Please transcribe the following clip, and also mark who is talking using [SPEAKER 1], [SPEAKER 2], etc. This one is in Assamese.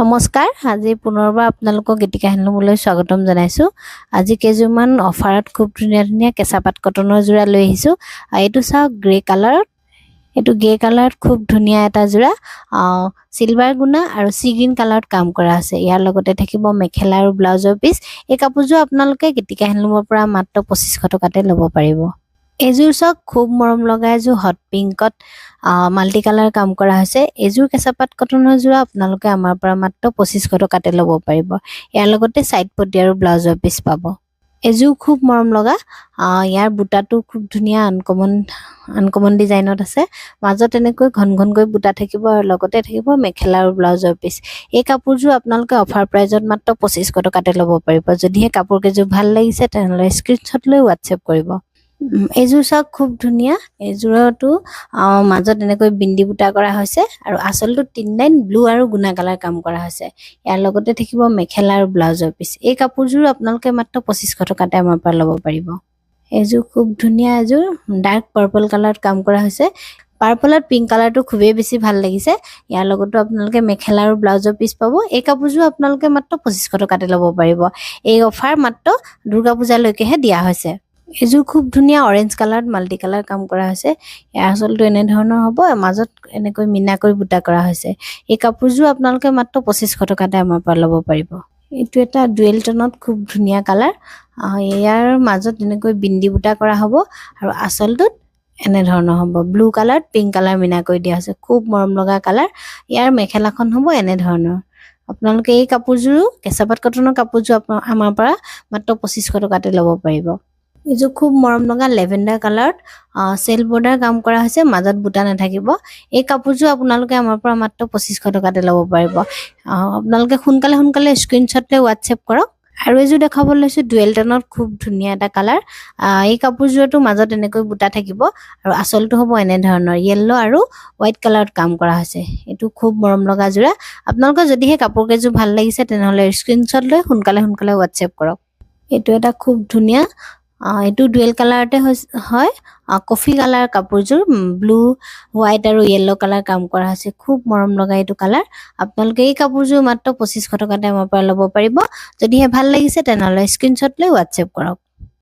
[SPEAKER 1] নমস্কাৰ আজি পুনৰবাৰ আপোনালোকক গীতিকা হেণ্ডলুমলৈ স্বাগতম জনাইছোঁ। আজি কেইযোৰমান অফাৰত খুব ধুনীয়া ধুনীয়া কেঁচাপাত কটনৰ যোৰা লৈ আহিছোঁ। এইটো চাওক গ্ৰে কালাৰত, এইটো গ্ৰে কালাৰত খুব ধুনীয়া এটা যোৰা সিলভাৰ গুণা আৰু সি গ্ৰীণ কালাৰত কাম কৰা আছে। ইয়াৰ লগতে থাকিব মেখেলা আৰু ব্লাউজৰ পিচ। এই কাপোৰযোৰ আপোনালোকে গীতিকা হেণ্ডলুমৰ পৰা মাত্ৰ 2500 টকাতে ল'ব পাৰিব। এইযোৰ চাওক খুব মৰম লগা এযোৰ হট পিংকত মাল্টি কালাৰ কাম কৰা হৈছে। এইযোৰ কেঁচাপাত কটনৰ যোৰা আপোনালোকে আমাৰ পৰা মাত্ৰ 2500 টকাতে ল'ব পাৰিব। ইয়াৰ লগতে সাইড পটি আৰু ব্লাউজৰ পিচ পাব। এইযোৰ খুব মৰম লগা, ইয়াৰ বুটাটো খুব ধুনীয়া আনকমন ডিজাইনত আছে। মাজত এনেকৈ ঘন ঘনকৈ বুটা থাকিব আৰু লগতে থাকিব মেখেলা আৰু ব্লাউজৰ পিচ। এই কাপোৰযোৰ আপোনালোকে অফাৰ প্ৰাইজত মাত্ৰ 2500 টকাতে ল'ব পাৰিব। যদিহে কাপোৰ কেইযোৰ ভাল লাগিছে তেনেহ'লে স্ক্ৰীনশ্বট লৈ হোৱাটছএপ কৰিব। এইযোৰ চাওক খুব ধুনীয়া, এইযোৰতো মাজত এনেকৈ বিন্দি বুটা কৰা হৈছে আৰু আঁচলটো 3 লাইন ব্লু আৰু গুণা কালাৰ কাম কৰা হৈছে। ইয়াৰ লগতে থাকিব মেখেলা আৰু ব্লাউজৰ পিচ। এই কাপোৰযোৰ আপোনালোকে মাত্ৰ 2500 টকাতে আমাৰ পৰা ল'ব পাৰিব। এইযোৰ খুব ধুনীয়া, এযোৰ ডাৰ্ক পাৰ্পল কালাৰত কাম কৰা হৈছে। পাৰ্পলত পিংক কালাৰটো খুবেই বেছি ভাল লাগিছে। ইয়াৰ লগতো আপোনালোকে মেখেলা আৰু ব্লাউজৰ পিচ পাব। এই কাপোৰযোৰ আপোনালোকে মাত্ৰ 2500 টকাতে ল'ব পাৰিব। এই অফাৰ মাত্ৰ দুৰ্গা পূজালৈকেহে দিয়া হৈছে। এইযোৰ খুব ধুনীয়া অৰেঞ্জ কালাৰত মাল্টি কালাৰ কাম কৰা হৈছে। ইয়াৰ আঁচলটো এনেধৰণৰ হ'ব, মাজত এনেকৈ মিনাকৈ বুটা কৰা হৈছে। এই কাপোৰযোৰ আপোনালোকে মাত্ৰ 2500 টকাতে আমাৰ পৰা ল'ব পাৰিব। এইটো এটা ডুৱেল টনত খুব ধুনীয়া কালাৰ। ইয়াৰ মাজত এনেকৈ বিন্দি বুটা কৰা হ'ব আৰু আঁচলটোত এনেধৰণৰ হ'ব ব্লু কালাৰত পিংক কালাৰ মিনাকৈ দিয়া হৈছে। খুব মৰম লগা কালাৰ। ইয়াৰ মেখেলাখন হ'ব এনেধৰণৰ। আপোনালোকে এই কাপোৰযোৰো কেঁচাপাত কটনৰ কাপোৰযোৰ আমাৰ পৰা মাত্ৰ 2500 টকাতে ল'ব পাৰিব। এইযোৰ খুব মৰম লগা লেভেণ্ডাৰ কালাৰত চেল বৰ্ডাৰ কাম কৰা হৈছে, মাজত বুটা নাথাকিব। এই কাপোৰযোৰ আপোনালোকে আমাৰ পৰা মাত্ৰ 2500 টকাতে ল'ব পাৰিব। আপোনালোকে সোনকালে স্ক্ৰীনশ্বট লৈ হোৱাটছএপ কৰক। আৰু এইযোৰ দেখাব লৈছোঁ ডুৱেল টনত খুব ধুনীয়া এটা কালাৰ। এই কাপোৰযোৰতো মাজত এনেকৈ বুটা থাকিব আৰু আঁচলটো হ'ব এনেধৰণৰ য়েল্লো আৰু হোৱাইট কালাৰত কাম কৰা হৈছে। এইটো খুব মৰম লগা যোৰা। আপোনালোকৰ যদিহে কাপোৰ কেইযোৰ ভাল লাগিছে তেনেহ'লে স্ক্ৰীনশ্বট লৈ সোনকালে হোৱাটছএপ কৰক। এইটো এটা খুব ধুনীয়া, এইটো ডুৱেল কালাৰতে হয়। কফি কালাৰ কাপোৰযোৰ ব্লু হোৱাইট আৰু য়েল্লো কালাৰ কাম কৰা হৈছে। খুব মৰম লগা এইটো কালাৰ। আপোনালোকে এই কাপোৰযোৰ মাত্ৰ 2500 টকাতে আমাৰ পৰা ল'ব পাৰিব। যদিহে ভাল লাগিছে তেনেহ'লে স্ক্ৰীনশ্বট লৈ হোৱাটছএপ কৰক।